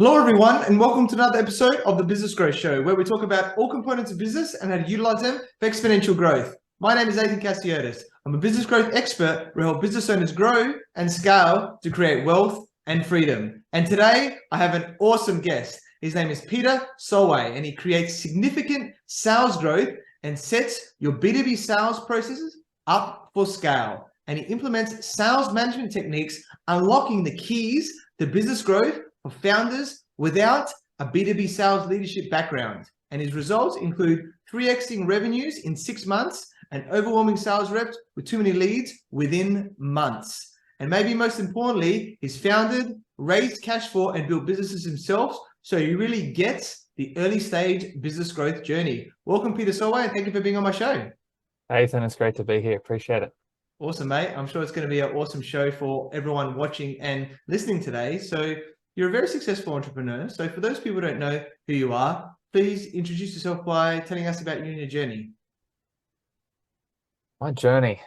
Hello, everyone, and welcome to another episode of the Business Growth Show, where we talk about all components of business and how to utilize them for exponential growth. My name is Athin Cassiotis. I'm a business growth expert who helps business owners grow and scale to create wealth and freedom. And today, I have an awesome guest. His name is Peter Solway, and he creates significant sales growth and sets your B2B sales processes up for scale. And he implements sales management techniques, unlocking the keys to business growth for founders without a B2B sales leadership background. And his results include 3xing revenues in 6 months and overwhelming sales reps with too many leads within months. And maybe most importantly, he's founded, raised cash for, and built businesses himself. So he really gets the early stage business growth journey. Welcome, Peter Solway, and thank you for being on my show. Athin, it's great to be here. Appreciate it. Awesome, mate. I'm sure it's going to be an awesome show for everyone watching and listening today. So you're a very successful entrepreneur. So for those people who don't know who you are, please introduce yourself by telling us about you and your journey. My journey.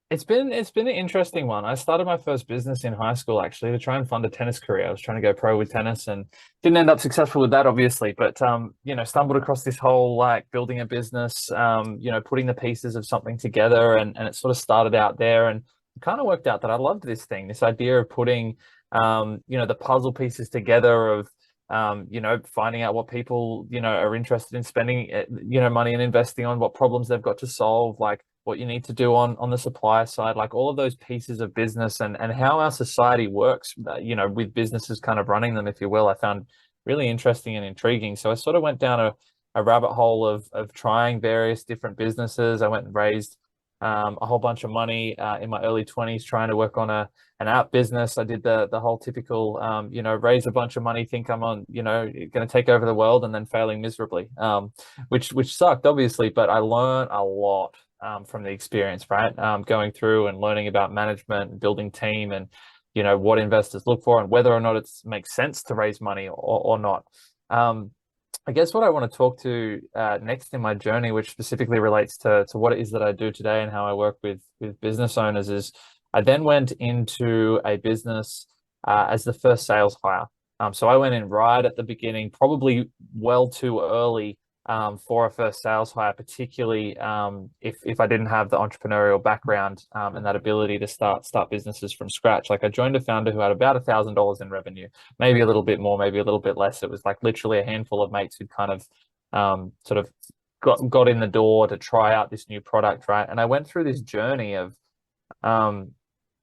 It's been an interesting one. I started my first business in high school actually to try and fund a tennis career. I was trying to go pro with tennis and didn't end up successful with that, obviously, but stumbled across this whole like building a business, putting the pieces of something together, and it sort of started out there, and kind of worked out that I loved this thing, this idea of putting the puzzle pieces together of finding out what people are interested in spending money and investing on, what problems they've got to solve, like what you need to do on the supplier side, like all of those pieces of business and how our society works, with businesses kind of running them, if you will, I found really interesting and intriguing. So I sort of went down a rabbit hole of trying various different businesses. I went and raised a whole bunch of money in my early 20s trying to work on an app business. I did the whole typical, raise a bunch of money, think I'm on, going to take over the world, and then failing miserably, which sucked, obviously, but I learned a lot from the experience, right? Going through and learning about management and building team and, what investors look for and whether or not it makes sense to raise money or not. I guess what I want to talk to next in my journey, which specifically relates to what it is that I do today and how I work with business owners, is I then went into a business as the first sales hire. So I went in right at the beginning, probably well too early for a first sales hire, particularly if I didn't have the entrepreneurial background and that ability to start businesses from scratch. Like I joined a founder who had about $1,000 in revenue, maybe a little bit more, maybe a little bit less. It was like literally a handful of mates who'd kind of sort of got in the door to try out this new product, right? And I went through this journey of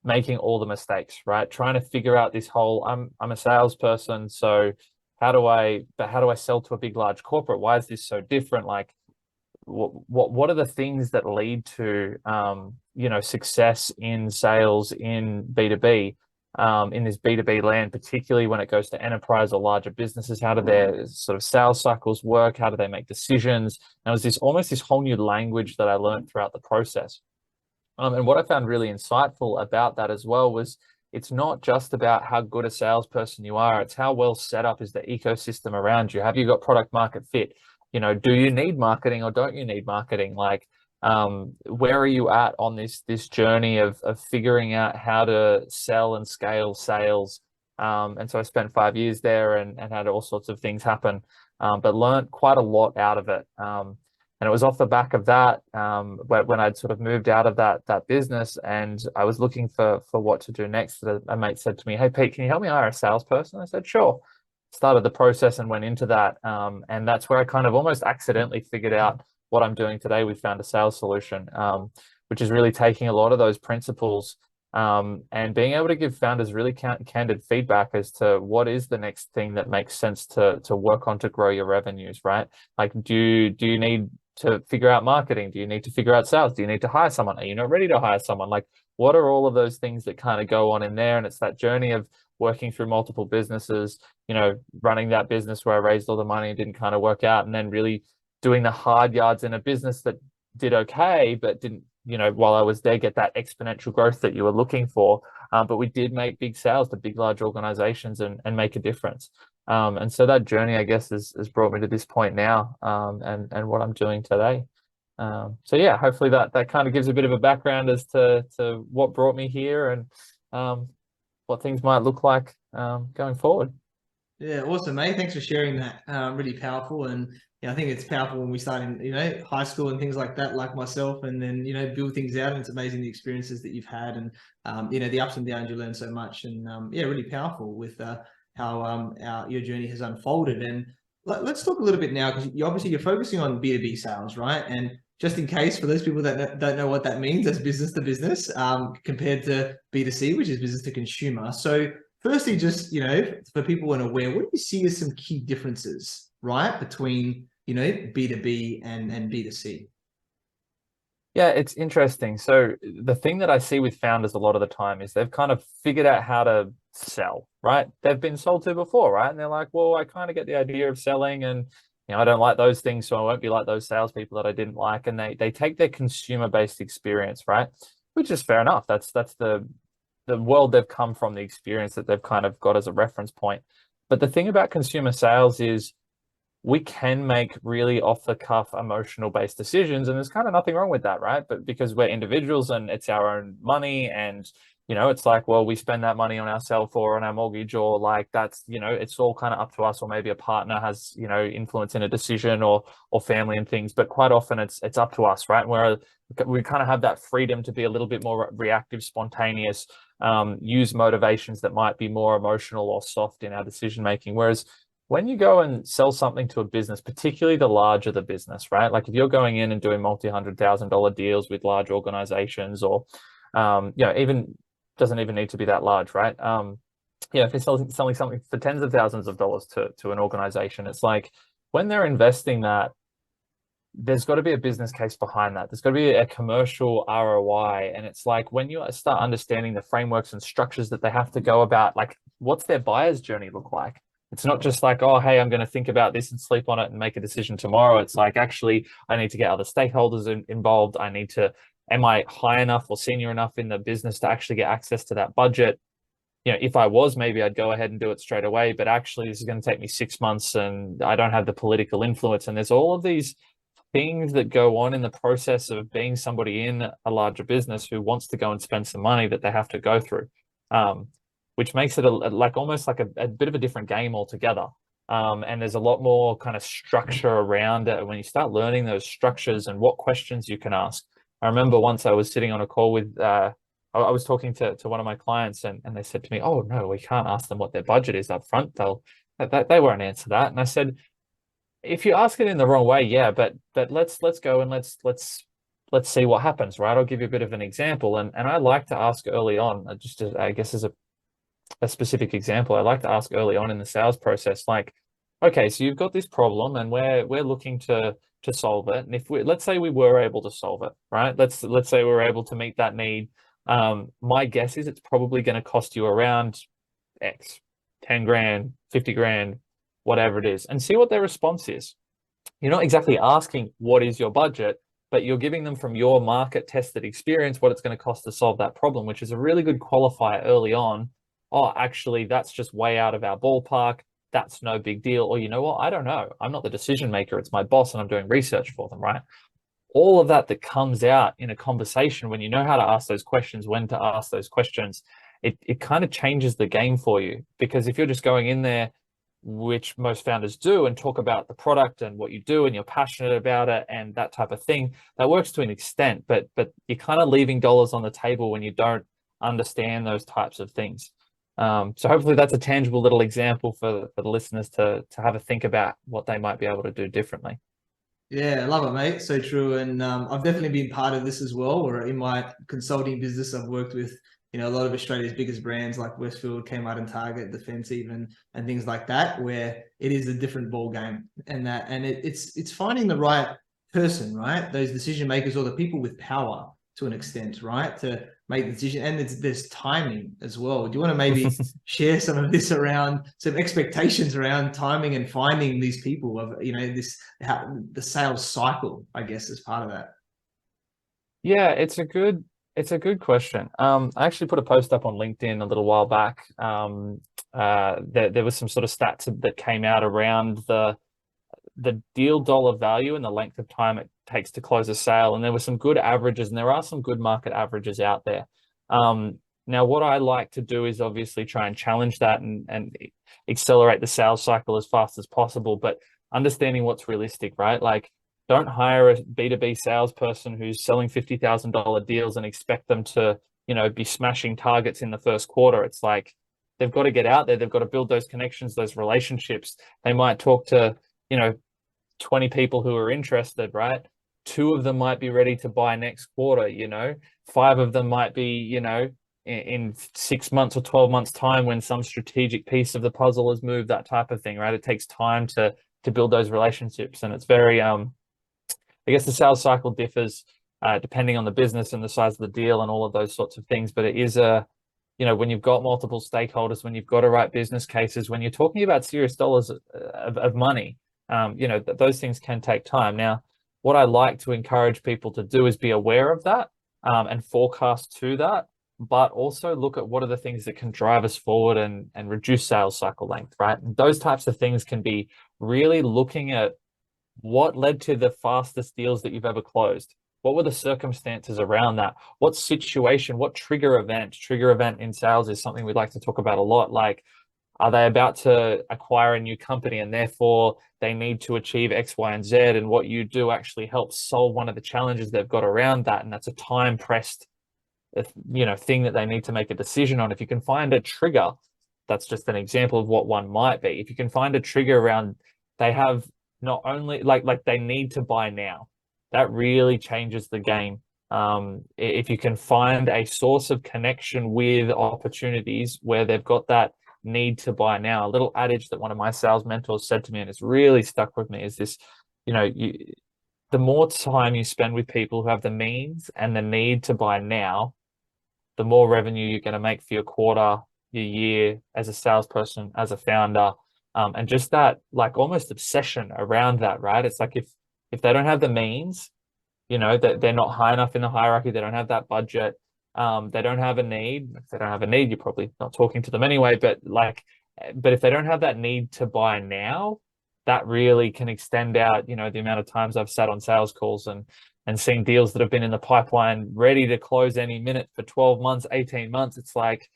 making all the mistakes, right? Trying to figure out this whole, I'm a salesperson, so how do I sell to a big, large corporate? Why is this so different? Like, what are the things that lead to, success in sales in B2B, in this B2B land, particularly when it goes to enterprise or larger businesses? How do their sort of sales cycles work? How do they make decisions? And it was almost this whole new language that I learned throughout the process. And what I found really insightful about that as well was it's not just about how good a salesperson you are. It's how well set up is the ecosystem around you. Have you got product market fit? Do you need marketing or don't you need marketing? Like, where are you at on this journey of figuring out how to sell and scale sales? And so I spent 5 years there and had all sorts of things happen, but learned quite a lot out of it. And it was off the back of that when I'd sort of moved out of that business and I was looking for what to do next. A mate said to me, "Hey, Pete, can you help me hire a salesperson?" I said, "Sure." Started the process and went into that. And that's where I kind of almost accidentally figured out what I'm doing today with Found a Sales Solution, which is really taking a lot of those principles and being able to give founders really candid feedback as to what is the next thing that makes sense to work on to grow your revenues, right? Like, do you need to figure out marketing? Do you need to figure out sales? Do you need to hire someone? Are you not ready to hire someone? Like, what are all of those things that kind of go on in there? And it's that journey of working through multiple businesses, running that business where I raised all the money and didn't kind of work out, and then really doing the hard yards in a business that did okay, but didn't, while I was there, get that exponential growth that you were looking for. But we did make big sales to big, large organizations and make a difference. And so that journey, I guess, has brought me to this point now, and what I'm doing today. So yeah, hopefully that kind of gives a bit of a background as to what brought me here and what things might look like going forward. Yeah, awesome, mate. Thanks for sharing that. Really powerful. And yeah, I think it's powerful when we start in, high school and things like that, like myself, and then, build things out. And it's amazing the experiences that you've had and, the ups and downs, you learn so much. And yeah, really powerful with how your journey has unfolded. And let's talk a little bit now, because you're focusing on B2B sales, right? And just in case, for those people that don't know what that means, that's business to business, compared to B2C, which is business to consumer. So firstly, just, for people unaware, what do you see as some key differences, right, between, B2B and B2C? Yeah, it's interesting. So the thing that I see with founders a lot of the time is they've kind of figured out how to sell, right? They've been sold to before, right? And they're like, well, I kind of get the idea of selling, and I don't like those things, so I won't be like those salespeople that I didn't like. And they take their consumer-based experience, right? Which is fair enough. That's the world they've come from, the experience that they've kind of got as a reference point. But the thing about consumer sales is we can make really off the cuff emotional based decisions, and there's kind of nothing wrong with that, right? But because we're individuals and it's our own money, and it's like, well, we spend that money on ourselves or on our mortgage, or like that's, it's all kind of up to us, or maybe a partner has, influence in a decision, or family and things. But quite often it's up to us, right? Where we kind of have that freedom to be a little bit more reactive, spontaneous, use motivations that might be more emotional or soft in our decision making. Whereas when you go and sell something to a business, particularly the larger the business, right? Like if you're going in and doing multi-$100,000 deals with large organizations, or, even doesn't even need to be that large, right? If you're selling something for tens of thousands of dollars to an organization, it's like when they're investing that, there's got to be a business case behind that. There's got to be a commercial ROI. And it's like when you start understanding the frameworks and structures that they have to go about, like what's their buyer's journey look like? It's not just like, oh, hey, I'm going to think about this and sleep on it and make a decision tomorrow. It's like, actually, I need to get other stakeholders involved. Am I high enough or senior enough in the business to actually get access to that budget? If I was, maybe I'd go ahead and do it straight away. But actually, this is going to take me 6 months and I don't have the political influence. And there's all of these things that go on in the process of being somebody in a larger business who wants to go and spend some money that they have to go through. Which makes it almost like a bit of a different game altogether. And there's a lot more kind of structure around it when you start learning those structures and what questions you can ask. I remember once I was sitting on a call with, I was talking to one of my clients, and they said to me, oh, no, we can't ask them what their budget is up front. They won't answer that. And I said, if you ask it in the wrong way, yeah, but let's go and let's see what happens, right? I'll give you a bit of an example. And I like to ask early on, I guess as a specific example, I like to ask early on in the sales process, like, okay, so you've got this problem and we're looking to solve it. And if let's say we were able to solve it, right? Let's say we're able to meet that need. My guess is it's probably going to cost you around X, 10 grand, 50 grand, whatever it is, and see what their response is. You're not exactly asking what is your budget, but you're giving them from your market tested experience what it's going to cost to solve that problem, which is a really good qualifier early on. Oh, actually, that's just way out of our ballpark. That's no big deal. Or, you know what? I don't know. I'm not the decision maker. It's my boss and I'm doing research for them, right? All of that comes out in a conversation when you know how to ask those questions, when to ask those questions, it kind of changes the game for you. Because if you're just going in there, which most founders do, and talk about the product and what you do and you're passionate about it and that type of thing, that works to an extent, but you're kind of leaving dollars on the table when you don't understand those types of things. So hopefully that's a tangible little example for the listeners to have a think about what they might be able to do differently. Yeah, I love it, mate. So true. And I've definitely been part of this as well, where in my consulting business, I've worked with, a lot of Australia's biggest brands like Westfield, Kmart and Target, Defence even, and things like that, where it is a different ball game. And it's finding the right person, right? Those decision makers or the people with power to an extent, right? To make the decision. And there's timing as well. Do you want to maybe share some of this around some expectations around timing and finding these people of, the sales cycle, I guess, as part of that? Yeah, it's a good question. I actually put a post up on LinkedIn a little while back. There was some sort of stats that came out around the deal dollar value and the length of time it takes to close a sale. And there were some good averages, and there are some good market averages out there. Now, what I like to do is obviously try and challenge that and accelerate the sales cycle as fast as possible, but understanding what's realistic, right? Like, don't hire a B2B salesperson who's selling $50,000 deals and expect them to, be smashing targets in the first quarter. It's like they've got to get out there, they've got to build those connections, those relationships. They might talk to, 20 people who are interested, right? Two of them might be ready to buy next quarter, five of them might be, in 6 months or 12 months time when some strategic piece of the puzzle has moved, that type of thing, right? It takes time to build those relationships, and it's very I guess the sales cycle differs depending on the business and the size of the deal and all of those sorts of things, but it is when you've got multiple stakeholders, when you've got to write business cases, when you're talking about serious dollars of money, those things can take time. Now, what I like to encourage people to do is be aware of that and forecast to that, but also look at what are the things that can drive us forward and reduce sales cycle length, right? And those types of things can be really looking at what led to the fastest deals that you've ever closed. What were the circumstances around that? What situation, what trigger event? Trigger event in sales is something we'd like to talk about a lot. Like, are they about to acquire a new company and therefore they need to achieve X, Y, and Z? And what you do actually helps solve one of the challenges they've got around that. And that's a time pressed, thing that they need to make a decision on. If you can find a trigger, that's just an example of what one might be. If you can find a trigger around, they have not only like they need to buy now, that really changes the game. If you can find a source of connection with opportunities where they've got that need to buy now. A little adage that one of my sales mentors said to me, and it's really stuck with me, is this, the more time you spend with people who have the means and the need to buy now, the more revenue you're going to make for your quarter, your year, as a salesperson, as a founder. And just that like almost obsession around that, right? It's like if they don't have the means, that they're not high enough in the hierarchy, they don't have that budget, they don't have a need. If they don't have a need, you're probably not talking to them anyway. But if they don't have that need to buy now, that really can extend out, the amount of times I've sat on sales calls and seen deals that have been in the pipeline ready to close any minute for 12 months, 18 months. It's like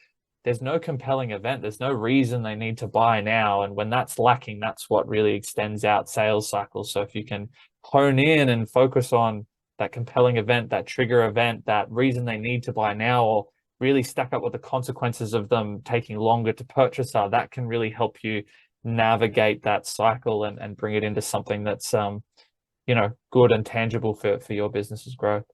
there's no compelling event. There's no reason they need to buy now. And when that's lacking, that's what really extends out sales cycles. So if you can hone in and focus on that compelling event, that trigger event, that reason they need to buy now, or really stack up what the consequences of them taking longer to purchase are, that can really help you navigate that cycle and bring it into something that's good and tangible for your business's growth.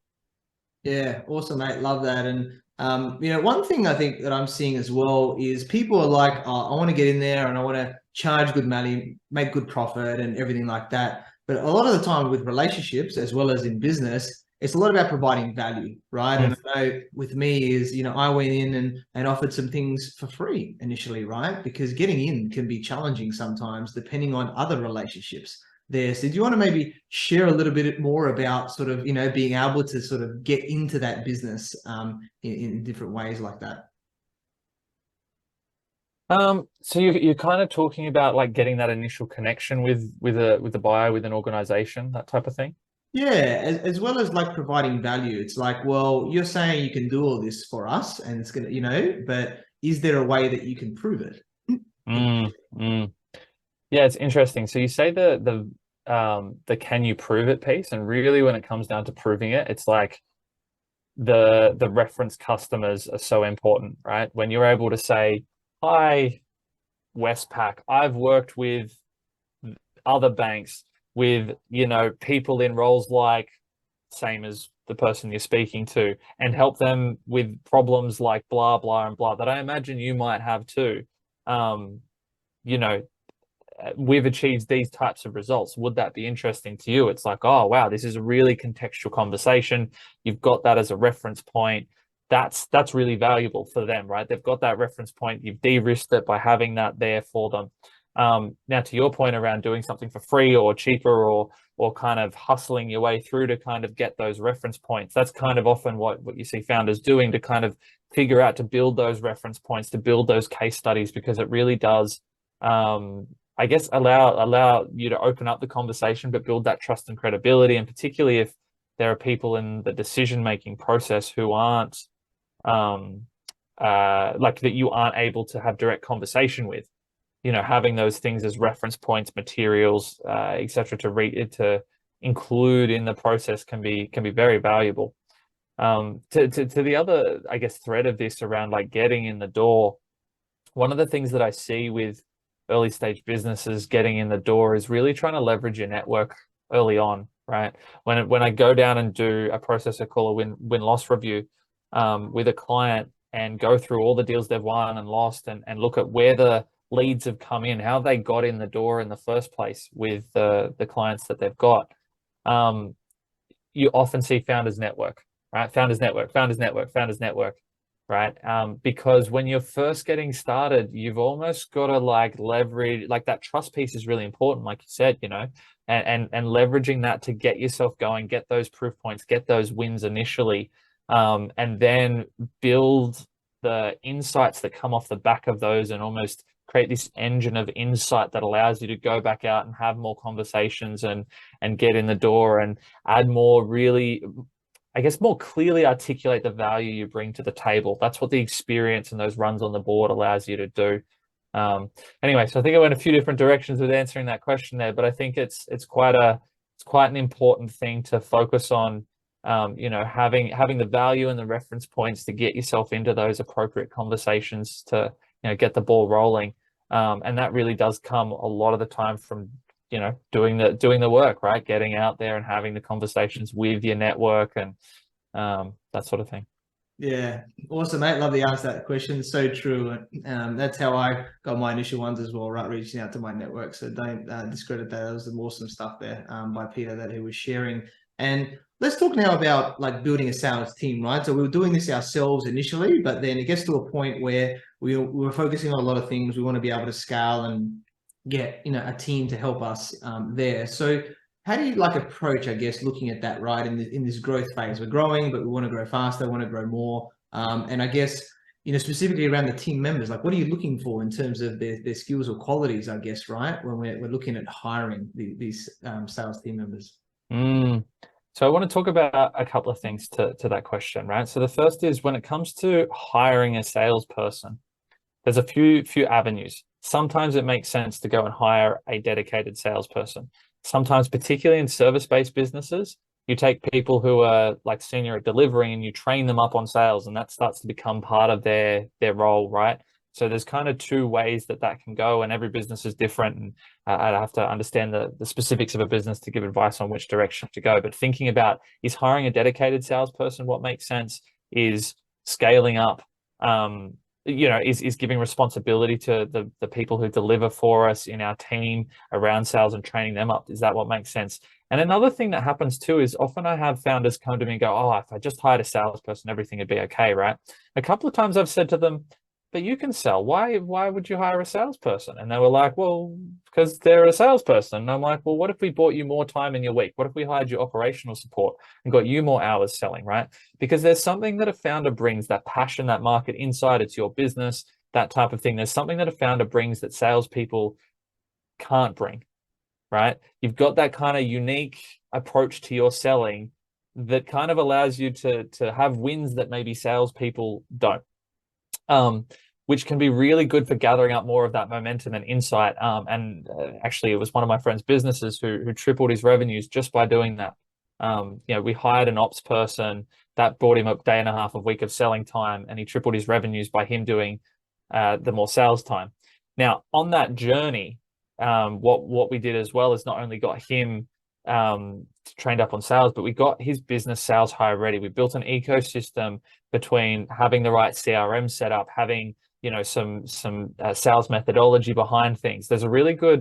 Yeah, awesome, mate. Love that. And one thing I think that I'm seeing as well is people are like, oh, I want to get in there and I want to charge good money, make good profit and everything like that. But a lot of the time with relationships, as well as in business, it's a lot about providing value, right? And I know with me is, I went in and offered some things for free initially, right? Because getting in can be challenging sometimes depending on other relationships there. So do you want to maybe share a little bit more about sort of, being able to sort of get into that business in different ways like that? So you're kind of talking about like getting that initial connection with a buyer, with an organization, that type of thing. Yeah, as well as like providing value. It's like, well, you're saying you can do all this for us and it's going to, but is there a way that you can prove it? Yeah, it's interesting. So you say the can you prove it piece, and really when it comes down to proving it, it's like the reference customers are so important, right? When you're able to say, hi, Westpac, I've worked with other banks, with people in roles like same as the person you're speaking to, and help them with problems like blah blah and blah that I imagine you might have too. We've achieved these types of results. Would that be interesting to you? It's like, oh wow, this is a really contextual conversation. You've got that as a reference point. That's really valuable for them, right? They've got that reference point. You've de-risked it by having that there for them. Now, to your point around doing something for free or cheaper, or kind of hustling your way through to kind of get those reference points, that's kind of often what you see founders doing to kind of figure out, to build those reference points, to build those case studies, because it really does, I guess, allow you to open up the conversation, but build that trust and credibility. And particularly if there are people in the decision-making process who aren't like that you aren't able to have direct conversation with. Having those things as reference points, materials, etc., to include in the process can be very valuable. To the other, I guess, thread of this around like getting in the door, one of the things that I see with early stage businesses getting in the door is really trying to leverage your network early on, right? When I go down and do a process I call a win-loss review with a client and go through all the deals they've won and lost and look at where the leads have come in, how they got in the door in the first place with the clients that they've got. You often see founders network, right? Founders network, founders network, founders network, right? Because when you're first getting started, you've almost got to like leverage, like that trust piece is really important, like you said, and leveraging that to get yourself going, get those proof points, get those wins initially, and then build the insights that come off the back of those and almost create this engine of insight that allows you to go back out and have more conversations and get in the door and add more, really, I guess, more clearly articulate the value you bring to the table. That's what the experience and those runs on the board allows you to do. Anyway, so I think I went a few different directions with answering that question there, but I think it's quite an important thing to focus on. Having the value and the reference points to get yourself into those appropriate conversations to get the ball rolling, and that really does come a lot of the time from doing the work, right? Getting out there and having the conversations with your network and that sort of thing. Yeah, awesome, mate. Love the answer to that question. It's so true. That's how I got my initial ones as well, right? Reaching out to my network. So don't discredit that. That was some awesome stuff there by Peter that he was sharing. And let's talk now about like building a sales team, right? So we were doing this ourselves initially, but then it gets to a point where we were focusing on a lot of things. We want to be able to scale and get a team to help us there. So how do you like approach, I guess, looking at that, right? In this growth phase, we're growing, but we want to grow faster, want to grow more. And I guess, specifically around the team members, like what are you looking for in terms of their skills or qualities, I guess, right? When we're looking at hiring these sales team members. So I want to talk about a couple of things to that question, right? So the first is when it comes to hiring a salesperson, there's a few avenues. Sometimes it makes sense to go and hire a dedicated salesperson. Sometimes, particularly in service-based businesses, you take people who are like senior at delivering and you train them up on sales, and that starts to become part of their role, right? So there's kind of two ways that can go, and every business is different, and I'd have to understand the specifics of a business to give advice on which direction to go. But thinking about, is hiring a dedicated salesperson what makes sense? Is scaling up, is giving responsibility to the people who deliver for us in our team around sales and training them up. Is that what makes sense? And another thing that happens too is often I have founders come to me and go, oh, if I just hired a salesperson, everything would be okay, right? A couple of times I've said to them, but you can sell. Why would you hire a salesperson? And they were like, well, because they're a salesperson. And I'm like, well, what if we bought you more time in your week? What if we hired you operational support and got you more hours selling, right? Because there's something that a founder brings, that passion, that market insight, it's your business, that type of thing. There's something that a founder brings that salespeople can't bring, right? You've got that kind of unique approach to your selling that kind of allows you to have wins that maybe salespeople don't. Which can be really good for gathering up more of that momentum and insight. Actually, it was one of my friend's businesses who tripled his revenues just by doing that. We hired an ops person that brought him a day and a half, a week of selling time, and he tripled his revenues by him doing the more sales time. Now, on that journey, what we did as well is not only got him trained up on sales, but we got his business sales hire ready. We built an ecosystem between having the right CRM set up, having some sales methodology behind things. There's a really good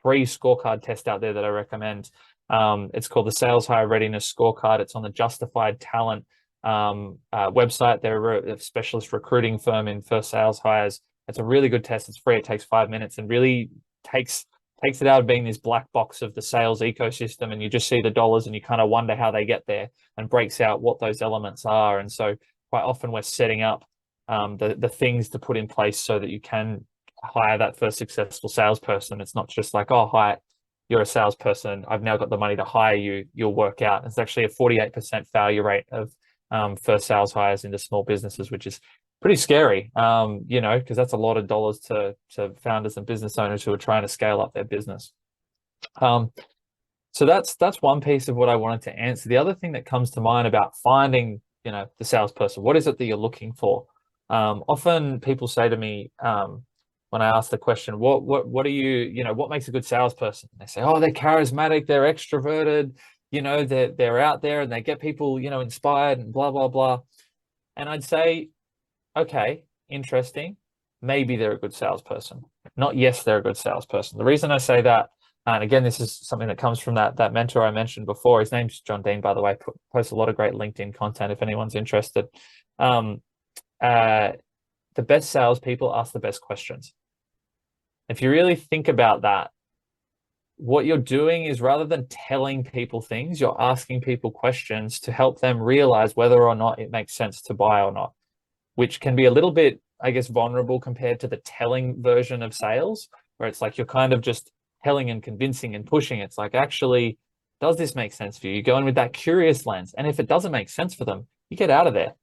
free scorecard test out there that I recommend. It's called the Sales Hire Readiness Scorecard. It's on the Justified Talent website. They're a specialist recruiting firm in first sales hires. It's a really good test. It's free. It takes 5 minutes and really takes it out of being this black box of the sales ecosystem, and you just see the dollars and you kind of wonder how they get there, and breaks out what those elements are. And so quite often we're setting up the things to put in place so that you can hire that first successful salesperson. It's not just like, oh, hi, you're a salesperson, I've now got the money to hire you, you'll work out. It's actually a 48% failure rate of first sales hires into small businesses, which is pretty scary, because that's a lot of dollars to founders and business owners who are trying to scale up their business. So that's one piece of what I wanted to answer. The other thing that comes to mind about finding, the salesperson, what is it that you're looking for? Often people say to me, when I ask the question, what do you, what makes a good salesperson? They say, oh, they're charismatic, they're extroverted, they're out there and they get people, inspired and blah, blah, blah. And I'd say, okay, interesting. Maybe they're a good salesperson. Not yes, they're a good salesperson. The reason I say that, and again, this is something that comes from that mentor I mentioned before. His name's John Dean, by the way, posts a lot of great LinkedIn content if anyone's interested. The best salespeople ask the best questions. If you really think about that, what you're doing is rather than telling people things, you're asking people questions to help them realize whether or not it makes sense to buy or not, which can be a little bit, I guess, vulnerable compared to the telling version of sales, where it's like you're kind of just telling and convincing and pushing. It's like, actually, does this make sense for you? You go in with that curious lens. And if it doesn't make sense for them, you get out of there,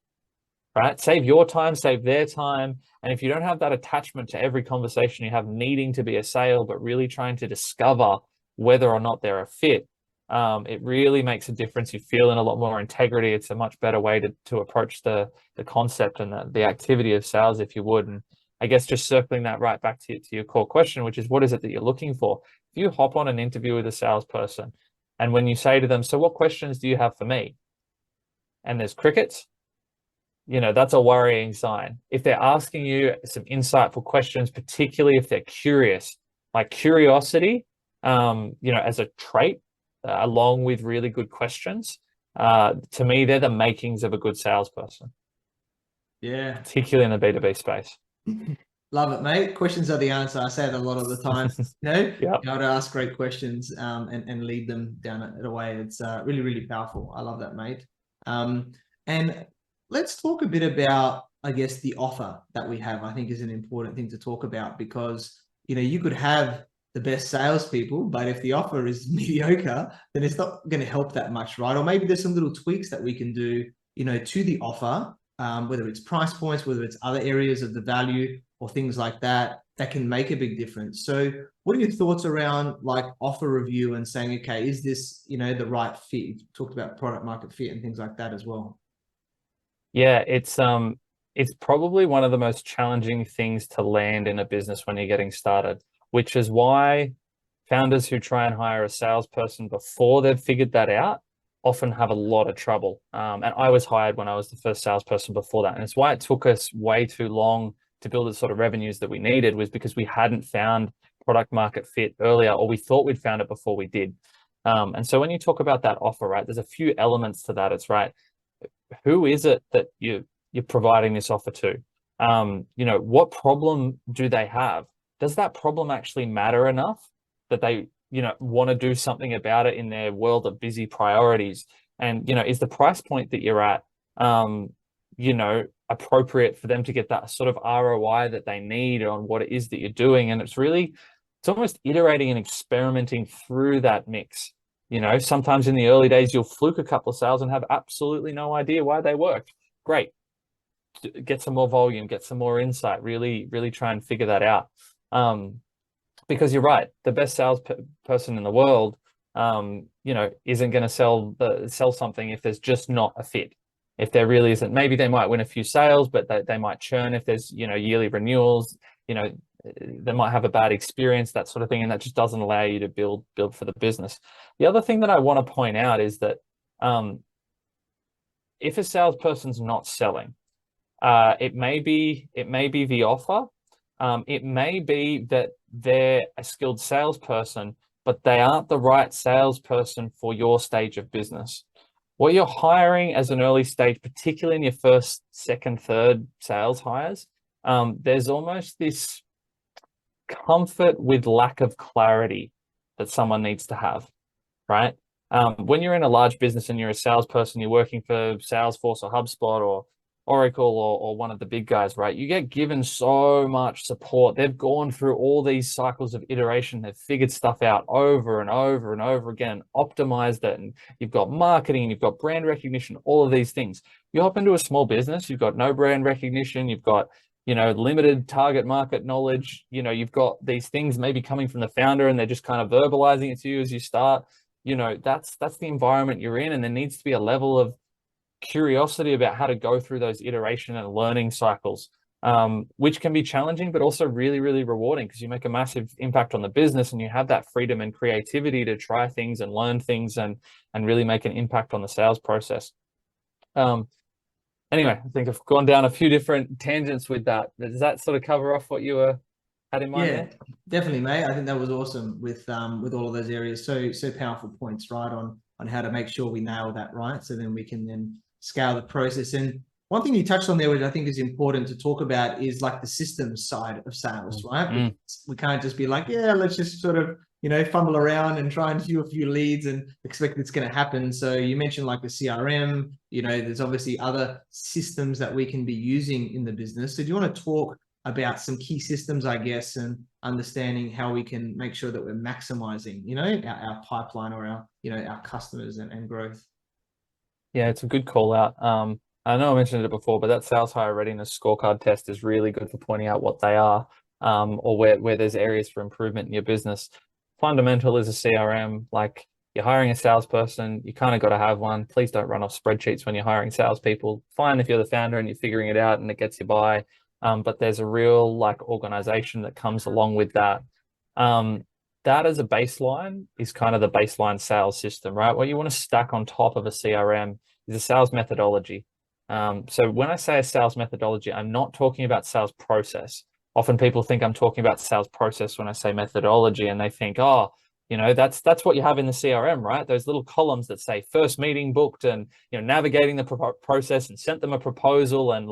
right? Save your time, save their time. And if you don't have that attachment to every conversation you have needing to be a sale, but really trying to discover whether or not they're a fit, it really makes a difference. You feel in a lot more integrity. It's a much better way to approach the concept and the activity of sales, if you would. And I guess just circling that right back to your core question, which is, what is it that you're looking for? If you hop on an interview with a salesperson, and when you say to them, so what questions do you have for me? And there's crickets, that's a worrying sign. If they're asking you some insightful questions, particularly if they're curious, like curiosity, as a trait, along with really good questions, to me, they're the makings of a good salesperson. Yeah. Particularly in the B2B space. Love it, mate. Questions are the answer. I say it a lot of the time, Yep. to ask great questions and lead them down a way. It's really, really powerful. I love that, mate. And let's talk a bit about, I guess, the offer that we have. I think is an important thing to talk about, because, you could have the best salespeople, but if the offer is mediocre, then it's not going to help that much, right? Or maybe there's some little tweaks that we can do, to the offer, whether it's price points, whether it's other areas of the value or things like that, that can make a big difference. So what are your thoughts around like offer review and saying, okay, is this, the right fit? You talked about product market fit and things like that as well. Yeah, it's probably one of the most challenging things to land in a business when you're getting started, which is why founders who try and hire a salesperson before they've figured that out often have a lot of trouble. And I was hired when I was the first salesperson before that. And it's why it took us way too long to build the sort of revenues that we needed, was because we hadn't found product market fit earlier, or we thought we'd found it before we did. And so when you talk about that offer, right, there's a few elements to that. It's right, who is it that you're providing this offer to? What problem do they have? Does that problem actually matter enough that they, want to do something about it in their world of busy priorities? And, is the price point that you're at, appropriate for them to get that sort of ROI that they need on what it is that you're doing? And it's almost iterating and experimenting through that mix. Sometimes in the early days, you'll fluke a couple of sales and have absolutely no idea why they worked. Great. Get some more volume, get some more insight, really, really try and figure that out. Because you're right, the best salesperson in the world, isn't going to sell something if there's just not a fit. If there really isn't, maybe they might win a few sales, but they might churn if there's, yearly renewals, they might have a bad experience, that sort of thing. And that just doesn't allow you to build for the business. The other thing that I want to point out is that if a salesperson's not selling, it may be the offer. It may be that they're a skilled salesperson, but they aren't the right salesperson for your stage of business. What you're hiring as an early stage, particularly in your first, second, third sales hires, there's almost this comfort with lack of clarity that someone needs to have, right? When you're in a large business and you're a salesperson, you're working for Salesforce or HubSpot Oracle or one of the big guys, right? You get given so much support. They've gone through all these cycles of iteration. They've figured stuff out over and over and over again, optimized it. And you've got marketing, you've got brand recognition, all of these things. You hop into a small business, you've got no brand recognition, you've got, limited target market knowledge. You've got these things maybe coming from the founder and they're just kind of verbalizing it to you as you start. That's the environment you're in. And there needs to be a level of curiosity about how to go through those iteration and learning cycles, which can be challenging, but also really, really rewarding because you make a massive impact on the business and you have that freedom and creativity to try things and learn things and really make an impact on the sales process. Anyway, I think I've gone down a few different tangents with that. Does that sort of cover off what you had in mind? Yeah, definitely, mate. I think that was awesome with all of those areas. So powerful points, right, on how to make sure we nail that right, so then we can then scale the process. And one thing you touched on there, which I think is important to talk about, is like the systems side of sales, right? We can't just be like, yeah, let's just sort of, fumble around and try and do a few leads and expect it's going to happen. So you mentioned like the CRM, there's obviously other systems that we can be using in the business. So do you want to talk about some key systems, I guess, and understanding how we can make sure that we're maximizing, our pipeline or our customers and growth? Yeah, it's a good call out. I know I mentioned it before, but that sales hire readiness scorecard test is really good for pointing out what they are, or where there's areas for improvement in your business. Fundamental is a CRM. Like, you're hiring a salesperson, you kind of got to have one. Please don't run off spreadsheets when you're hiring salespeople. Fine if you're the founder and you're figuring it out and it gets you by. But there's a real organization that comes along with that. That as a baseline is kind of the baseline sales system, right? What you want to stack on top of a CRM is a sales methodology. So when I say a sales methodology, I'm not talking about sales process. Often people think I'm talking about sales process when I say methodology, and they think, oh, that's what you have in the CRM, right? Those little columns that say first meeting booked and, navigating the process and sent them a proposal and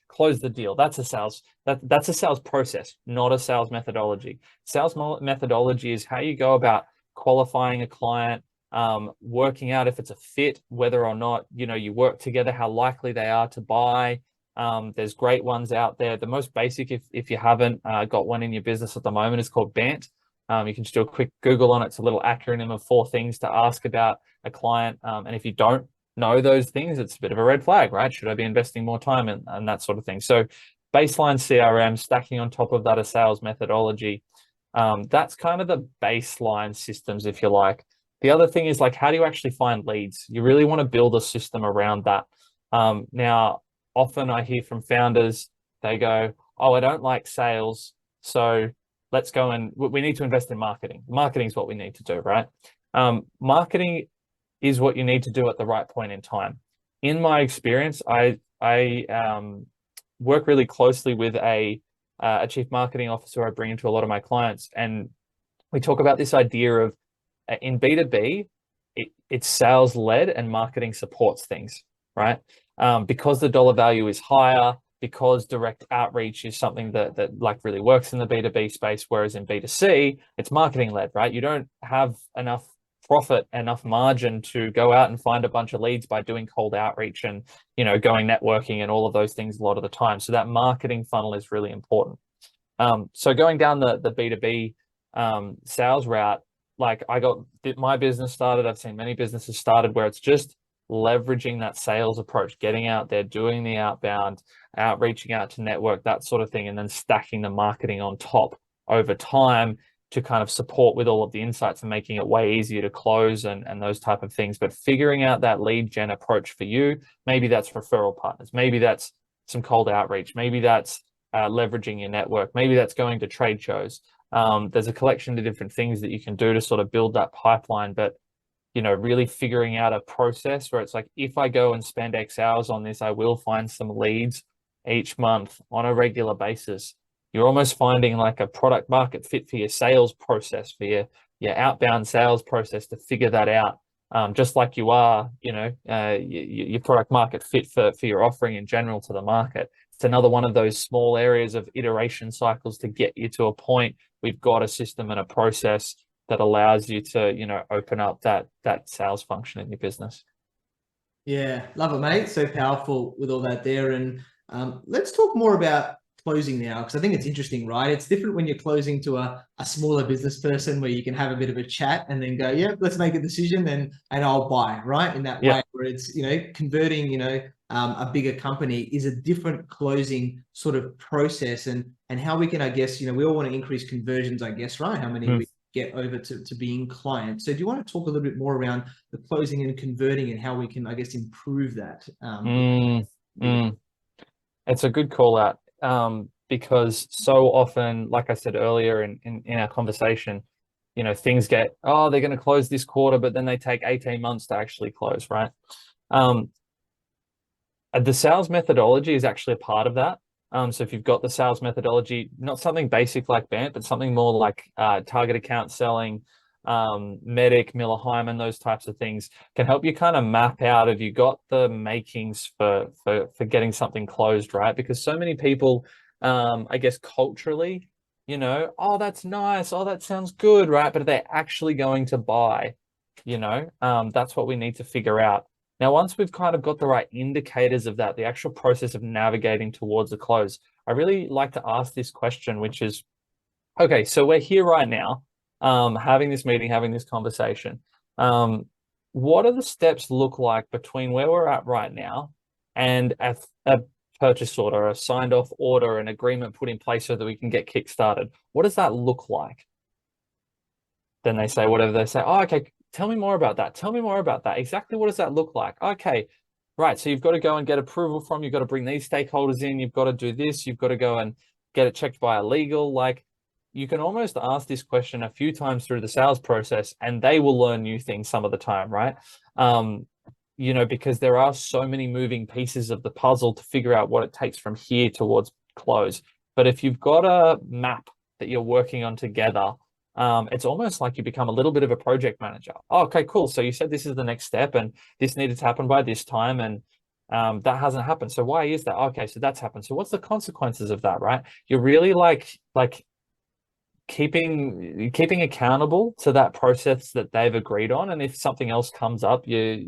close the deal. That's a sales process, not a sales methodology. Sales methodology is how you go about qualifying a client, working out if it's a fit, whether or not, you work together, how likely they are to buy. There's great ones out there. The most basic, if you haven't got one in your business at the moment, is called BANT. You can just do a quick Google on it. It's a little acronym of 4 things to ask about a client. And if you don't know those things, it's a bit of a red flag, right? Should I be investing more time and that sort of thing? So baseline CRM, stacking on top of that a sales methodology. That's kind of the baseline systems, if you like. The other thing is how do you actually find leads? You really want to build a system around that. Now, often I hear from founders, they go, oh, I don't like sales, so let's go and we need to invest in marketing. Marketing is what we need to do, right? Marketing is what you need to do at the right point in time. In my experience, I work really closely with a chief marketing officer I bring into a lot of my clients, and we talk about this idea of in B2B, it's sales led and marketing supports things, right? Because the dollar value is higher, because direct outreach is something that really works in the B2B space, whereas in B2C, it's marketing led, right? You don't have enough profit, enough margin to go out and find a bunch of leads by doing cold outreach and, going networking and all of those things a lot of the time. So that marketing funnel is really important. So going down the B2B sales route, I got my business started, I've seen many businesses started where it's just leveraging that sales approach, getting out there, doing the outbound, reaching out to network, that sort of thing, and then stacking the marketing on top over time to kind of support with all of the insights and making it way easier to close and those type of things. But figuring out that lead gen approach for you, maybe that's referral partners, maybe that's some cold outreach, maybe that's leveraging your network, maybe that's going to trade shows. There's a collection of different things that you can do to sort of build that pipeline, but really figuring out a process where it's if I go and spend X hours on this, I will find some leads each month on a regular basis. You're almost finding a product market fit for your sales process, for your outbound sales process, to figure that out. Just like you are, your product market fit for your offering in general to the market. It's another one of those small areas of iteration cycles to get you to a point. We've got a system and a process that allows you to, open up that sales function in your business. Yeah, love it, mate. So powerful with all that there. And Let's talk more about closing now, because I think it's interesting, right? It's different when you're closing to a smaller business person where you can have a bit of a chat and then go, yeah, let's make a decision and I'll buy, right? In that way, where it's, converting, a bigger company is a different closing sort of process, and how we can, I guess, we all want to increase conversions, I guess, right? How many we get over to being clients. So do you want to talk a little bit more around the closing and converting and how we can, I guess, improve that? It's a good call out, because so often, like I said earlier in our conversation, things get, oh, they're going to close this quarter, but then they take 18 months to actually close, right? The sales methodology is actually a part of that. So if you've got the sales methodology, not something basic like BANT, but something more like target account selling, Medic, Miller Hyman, those types of things can help you kind of map out if you got the makings for getting something closed, right? Because so many people, I guess culturally, oh, that's nice, oh, that sounds good, right? But are they actually going to buy? That's what we need to figure out. Now, once we've kind of got the right indicators of that, the actual process of navigating towards a close, I really like to ask this question, which is, okay, so we're here right now, having this meeting, having this conversation. What do the steps look like between where we're at right now and a purchase order, a signed off order, an agreement put in place so that we can get kickstarted? What does that look like? Then they say whatever they say. Oh, okay, tell me more about that. Tell me more about that. Exactly what does that look like? Okay, right. So you've got to go and get approval from, you've got to bring these stakeholders in, you've got to do this, you've got to go and get it checked by a legal. Like, you can almost ask this question a few times through the sales process and they will learn new things some of the time, right? Because there are so many moving pieces of the puzzle to figure out what it takes from here towards close. But if you've got a map that you're working on together, it's almost like you become a little bit of a project manager. Oh, okay, cool. So you said this is the next step and this needed to happen by this time, and that hasn't happened. So why is that? Okay, so that's happened. So what's the consequences of that, right? You're really like keeping accountable to that process that they've agreed on, and if something else comes up, you're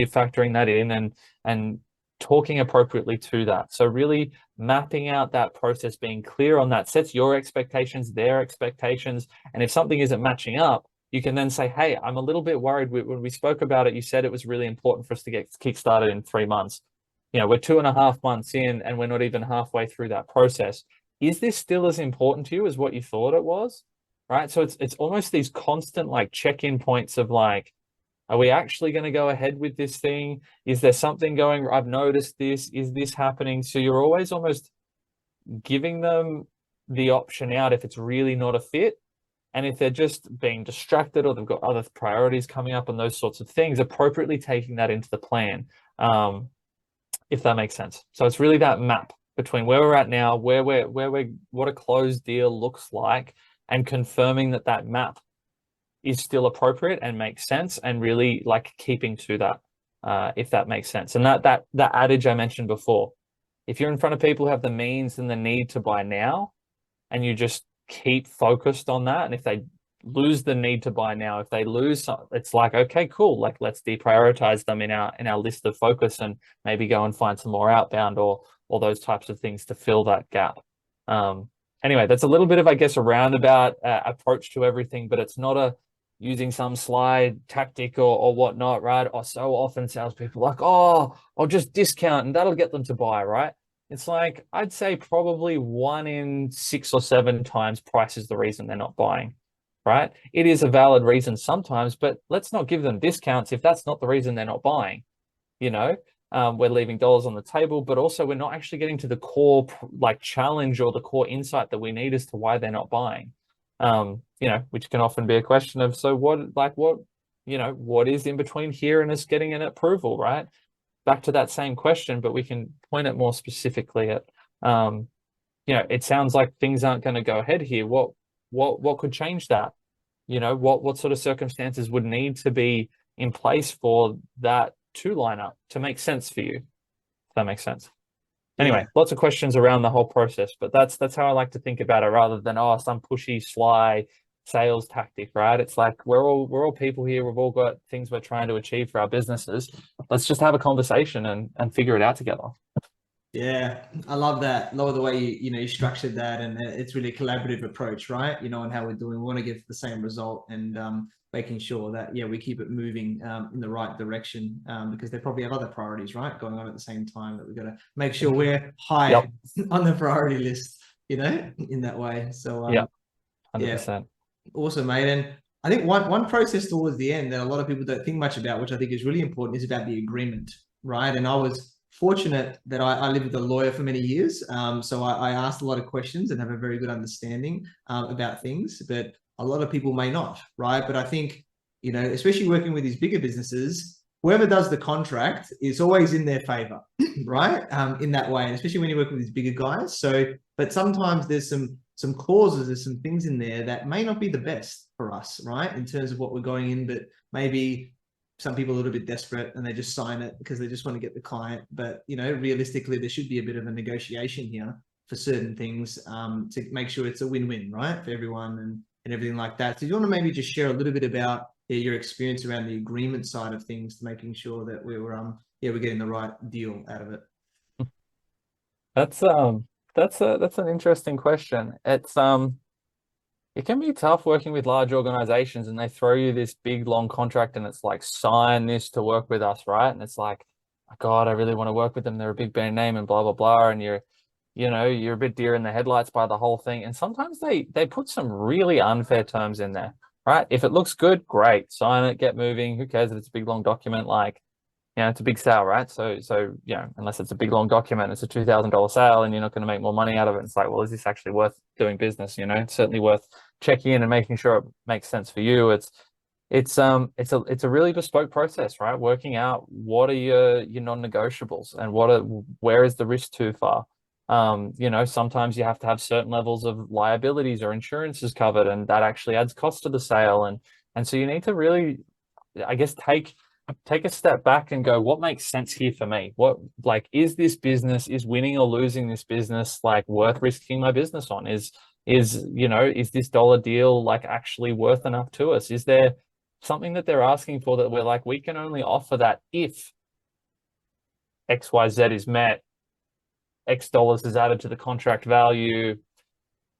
factoring that in and talking appropriately to that. So really mapping out that process, being clear on that, sets your expectations, their expectations, and if something isn't matching up, you can then say, hey, I'm a little bit worried. When we spoke about it, you said it was really important for us to get kickstarted in 3 months. We're 2.5 months in and we're not even halfway through that process. Is this still as important to you as what you thought it was? Right. So it's almost these constant like check-in points of like, are we actually going to go ahead with this thing? Is there something going? I've noticed this. Is this happening? So you're always almost giving them the option out if it's really not a fit. And if they're just being distracted or they've got other priorities coming up and those sorts of things, appropriately taking that into the plan, if that makes sense. So it's really that map between where we're at now, what a closed deal looks like, and confirming that map is still appropriate and makes sense, and really like keeping to that, if that makes sense. And that adage I mentioned before, if you're in front of people who have the means and the need to buy now, and you just keep focused on that, and if they lose the need to buy now, if they lose some, it's like, okay, cool, like let's deprioritize them in our list of focus and maybe go and find some more outbound or those types of things to fill that gap. Anyway, that's a little bit of, I guess, a roundabout approach to everything, but it's not using some slide tactic or whatnot, right? Or so often salespeople are like, oh, I'll just discount and that'll get them to buy, right? It's like, I'd say probably 1 in 6 or 7 times price is the reason they're not buying, right? It is a valid reason sometimes, but let's not give them discounts if that's not the reason they're not buying. We're leaving dollars on the table, but also we're not actually getting to the core like challenge or the core insight that we need as to why they're not buying. Which can often be a question of, so what is in between here and us getting an approval, right? Back to that same question, but we can point it more specifically at, it sounds like things aren't going to go ahead here. What could change that? What sort of circumstances would need to be in place for that to line up to make sense for you? If that makes sense. Anyway, lots of questions around the whole process, but that's how I like to think about it, rather than some pushy, sly sales tactic, right? It's like we're all people here. We've all got things we're trying to achieve for our businesses. Let's just have a conversation and figure it out together. Yeah, I love that. Love the way you structured that, and it's really a collaborative approach, right? And how we're doing. We want to get the same result, and making sure that we keep it moving in the right direction, because they probably have other priorities, right, going on at the same time, that we've got to make sure we're high Yep. on the priority list, in that way. So Yep. yeah, 100%. awesome, mate. And I think one process towards the end that a lot of people don't think much about, which I think is really important, is about the agreement, right? And I was fortunate that I lived with a lawyer for many years. So I asked a lot of questions and have a very good understanding about things, but a lot of people may not, right? But I think, especially working with these bigger businesses, whoever does the contract is always in their favor, right? In that way, and especially when you work with these bigger guys. So, but sometimes there's some clauses, there's some things in there that may not be the best for us, right? In terms of what we're going in, but maybe some people are a little bit desperate and they just sign it because they just want to get the client. But, realistically, there should be a bit of a negotiation here for certain things, to make sure it's a win-win, right? For everyone and everything like that. So do you want to maybe just share a little bit about your experience around the agreement side of things, to making sure that we're getting the right deal out of it? That's that's an interesting question. It can be tough working with large organizations and they throw you this big long contract and it's like, sign this to work with us, right? And it's like, "Oh God, I really want to work with them. They're a big brand name and blah blah blah." And you're a bit deer in the headlights by the whole thing. And sometimes they put some really unfair terms in there, right? If it looks good, great, sign it, get moving. Who cares if it's a big long document? Like, it's a big sale, right? So unless it's a big long document, it's a $2,000 sale, and you're not going to make more money out of it. It's like, well, is this actually worth doing business? It's certainly worth checking in and making sure it makes sense for you. It's a really bespoke process, right? Working out what are your non-negotiables and where is the risk too far. Sometimes you have to have certain levels of liabilities or insurances covered, and that actually adds cost to the sale. And so you need to really, I guess, take a step back and go, what makes sense here for me? Is this business, is winning or losing this business like worth risking my business on? Is this dollar deal like actually worth enough to us? Is there something that they're asking for that we're like, we can only offer that if XYZ is met, X dollars is added to the contract value,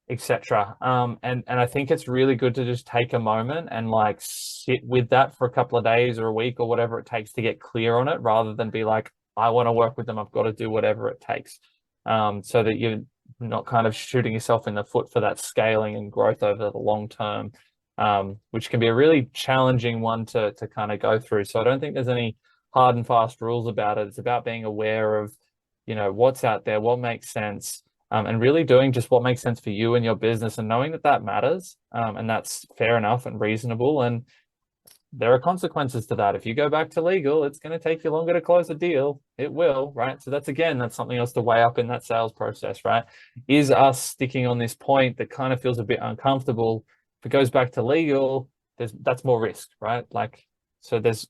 etc. And I think it's really good to just take a moment and like sit with that for a couple of days or a week or whatever it takes to get clear on it, rather than be like, I want to work with them, I've got to do whatever it takes. So that you're not kind of shooting yourself in the foot for that scaling and growth over the long term, which can be a really challenging one to kind of go through. So I don't think there's any hard and fast rules about it. It's about being aware of, what's out there, what makes sense, and really doing just what makes sense for you and your business, and knowing that matters, and that's fair enough and reasonable. And there are consequences to that. If you go back to legal, it's going to take you longer to close a deal. It will, right? So that's something else to weigh up in that sales process, right? Is us sticking on this point that kind of feels a bit uncomfortable? If it goes back to legal, that's more risk, right? So there's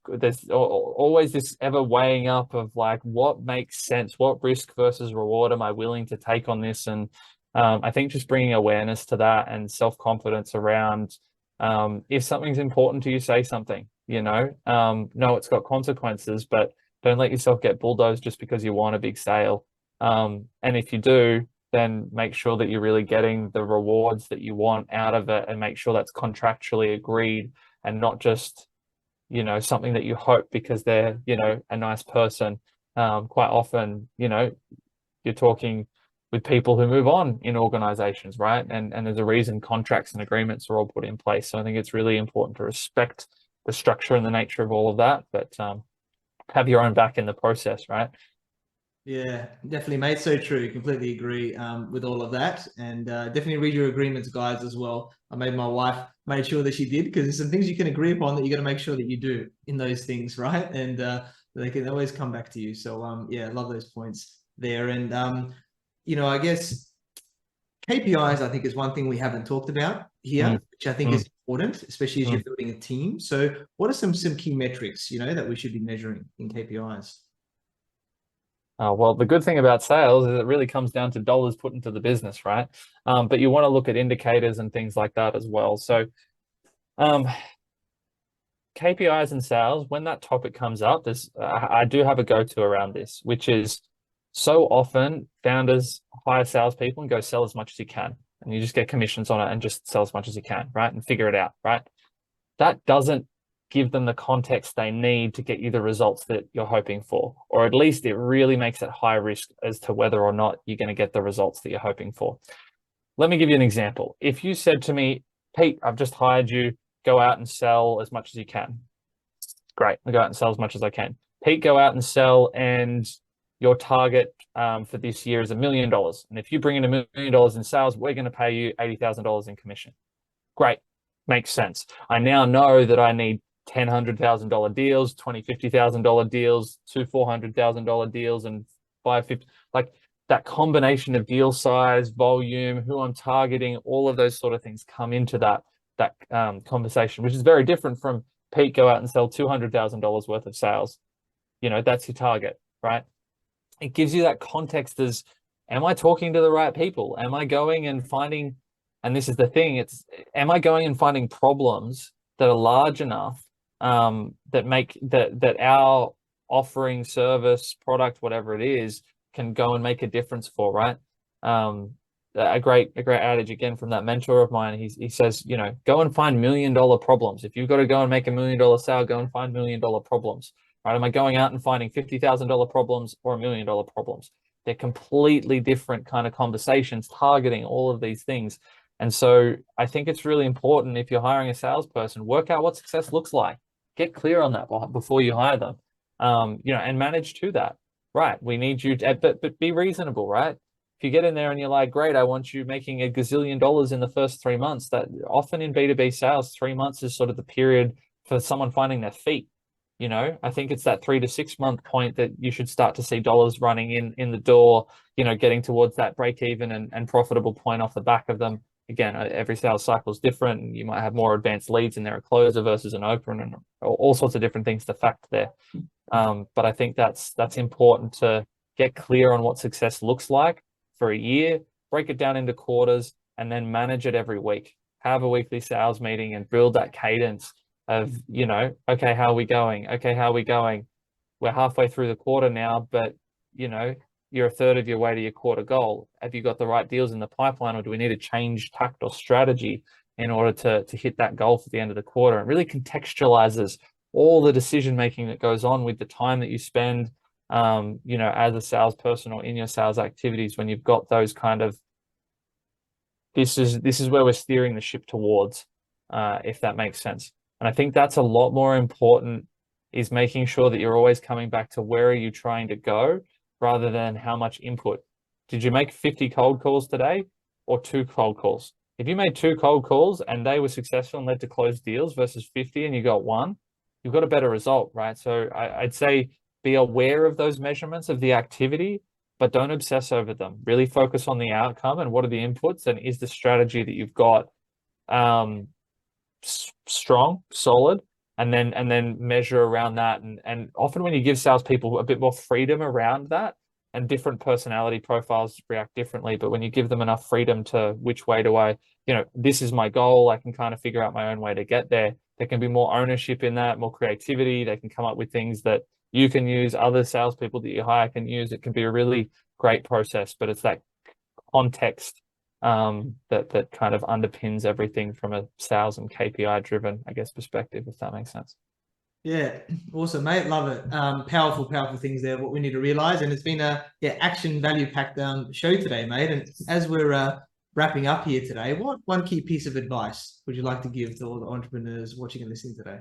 always this ever weighing up of like, what makes sense, what risk versus reward am I willing to take on this? And I think just bringing awareness to that and self-confidence around, if something's important to you, say something. No, it's got consequences, but don't let yourself get bulldozed just because you want a big sale. And if you do, then make sure that you're really getting the rewards that you want out of it, and make sure that's contractually agreed and not just something that you hope because they're a nice person. Quite often you're talking with people who move on in organizations, right? And there's a reason contracts and agreements are all put in place. So I think it's really important to respect the structure and the nature of all of that, but have your own back in the process, right? Yeah, definitely, mate. So true. Completely agree with all of that. And definitely read your agreements guides as well. I made my wife made sure that she did, because there's some things you can agree upon that you got to make sure that you do in those things, right? And they can always come back to you. So yeah, I love those points there. And I guess KPIs, I think, is one thing we haven't talked about here, which I think is important, especially as you're building a team. So what are some key metrics, that we should be measuring in KPIs? Well, the good thing about sales is it really comes down to dollars put into the business, right? But you want to look at indicators and things like that as well. So KPIs and sales, when that topic comes up, I do have a go-to around this, which is So often founders hire salespeople and go sell as much as you can, and you just get commissions on it and just sell as much as you can, right? And figure it out, right? That doesn't give them the context they need to get you the results that you're hoping for, or at least it really makes it high risk as to whether or not you're going to get the results that you're hoping for. Let me give you an example. If you said to me, Pete, I've just hired you, go out and sell as much as you can. Great, I'll go out and sell as much as I can. Pete, go out and sell, and your target for this year is $1 million. And if you bring in $1 million in sales, we're going to pay you $80,000 in commission. Great, makes sense. I now know that I need $100,000 deals, $50,000 deals, two $400,000 deals, and 550. Like that combination of deal size, volume, who I'm targeting, all of those sort of things come into that conversation, which is very different from Pete, go out and sell $200,000 worth of sales. That's your target, right? It gives you that context as, am I talking to the right people? Am I going and finding, and this is the thing, am I going and finding problems that are large enough that make that our offering, service, product, whatever it is, can go and make a difference for, right? A great adage again from that mentor of mine. He says, go and find $1 million problems. If you've got to go and make $1 million sale, go and find $1 million problems. Right? Am I going out and finding $50,000 problems or $1 million problems? They're completely different kind of conversations, targeting all of these things. And so I think it's really important, if you're hiring a salesperson, work out what success looks like. Get clear on that before you hire them, and manage to that. Right. We need you to, but be reasonable, right? If you get in there and you're like, great, I want you making $1 gazillion in the first 3 months, that often in B2B sales, 3 months is sort of the period for someone finding their feet. I think it's that 3 to 6 month point that you should start to see dollars running in the door, getting towards that break even and profitable point off the back of them. Again, every sales cycle is different, and you might have more advanced leads in there, a closer versus an open, and all sorts of different things to factor there. But I think that's important to get clear on what success looks like for a year, break it down into quarters, and then manage it every week. Have a weekly sales meeting and build that cadence of, okay, how are we going? Okay, how are we going? We're halfway through the quarter now, but, you're a third of your way to your quarter goal. Have you got the right deals in the pipeline, or do we need to change tact or strategy in order to hit that goal for the end of the quarter? It really contextualizes all the decision making that goes on with the time that you spend, as a salesperson or in your sales activities, when you've got those kind of, this is where we're steering the ship towards, if that makes sense. And I think that's a lot more important, is making sure that you're always coming back to where are you trying to go, rather than how much input. Did you make 50 cold calls today, or 2 cold calls? If you made 2 cold calls and they were successful and led to closed deals versus 50 and you got 1, you've got a better result, right? So I'd say be aware of those measurements of the activity, but don't obsess over them. Really focus on the outcome and what are the inputs, and is the strategy that you've got strong, solid, and then measure around that. And often when you give salespeople a bit more freedom around that, and different personality profiles react differently, but when you give them enough freedom to, which way do I, this is my goal, I can kind of figure out my own way to get there. There can be more ownership in that, more creativity. They can come up with things that you can use, other salespeople that you hire can use. It can be a really great process, but it's that context that kind of underpins everything from a sales and KPI driven, I guess, perspective, if that makes sense. Yeah, awesome, mate. Love it. Powerful things there. What we need to realize, and it's been a action value packed show today, mate. And as we're wrapping up here today, what one key piece of advice would you like to give to all the entrepreneurs watching and listening today?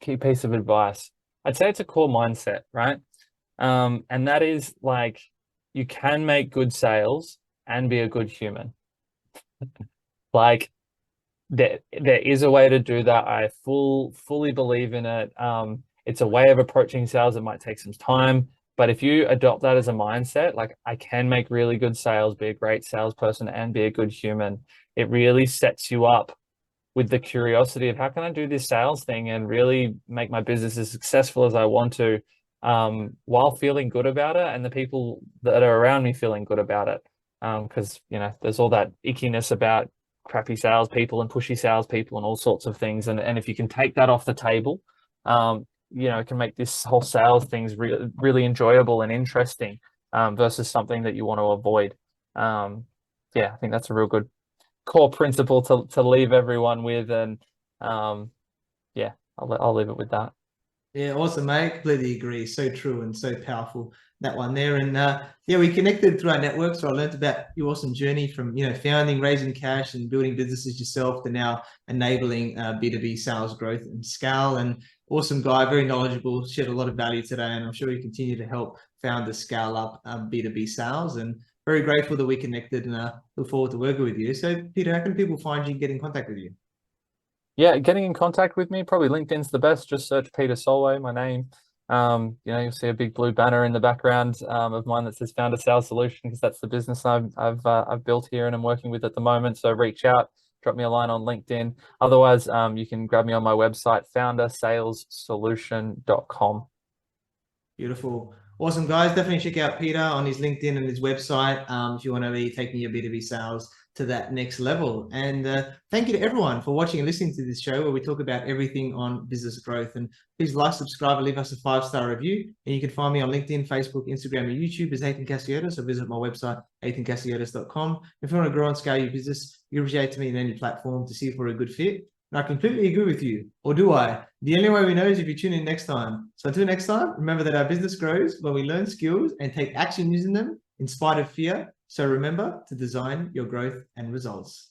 Key piece of advice. I'd say it's a core mindset, right? And that is, like, you can make good sales and be a good human. Like, there is a way to do that. I fully believe in it. It's a way of approaching sales. It might take some time, but if you adopt that as a mindset, like, I can make really good sales, be a great salesperson, and be a good human, it really sets you up with the curiosity of, how can I do this sales thing and really make my business as successful as I want to, while feeling good about it, and the people that are around me feeling good about it. Because, there's all that ickiness about crappy salespeople and pushy salespeople and all sorts of things. And if you can take that off the table, it can make this whole sales things really enjoyable and interesting, versus something that you want to avoid. I think that's a real good core principle to leave everyone with. And I'll leave it with that. Yeah, awesome, mate. Completely agree. So true and so powerful, that one there. And we connected through our network. So I learned about your awesome journey from, founding, raising cash and building businesses yourself to now enabling B2B sales growth and scale. And awesome guy, very knowledgeable, shared a lot of value today. And I'm sure you continue to help founders scale up B2B sales. And very grateful that we connected, and look forward to working with you. So Peter, how can people find you and get in contact with you? Yeah, getting in contact with me, probably LinkedIn's the best. Just search Peter Solway, my name. You'll see a big blue banner in the background of mine that says Founder Sales Solution, because that's the business I've built here and I'm working with at the moment. So reach out, drop me a line on LinkedIn. Otherwise, you can grab me on my website, foundersalessolution.com. Beautiful. Awesome, guys. Definitely check out Peter on his LinkedIn and his website if you want to be taking your B2B sales to that next level. And thank you to everyone for watching and listening to this show, where we talk about everything on business growth. And please like, subscribe, and leave us a 5-star review. And you can find me on LinkedIn, Facebook, Instagram, and YouTube as Athin Cassiotis, or visit my website, athincassiotis.com. If you want to grow and scale your business, you reach out to me on any platform to see if we're a good fit. And I completely agree with you. Or do I? The only way we know is if you tune in next time. So until next time, remember that our business grows when we learn skills and take action using them in spite of fear. So remember to design your growth and results.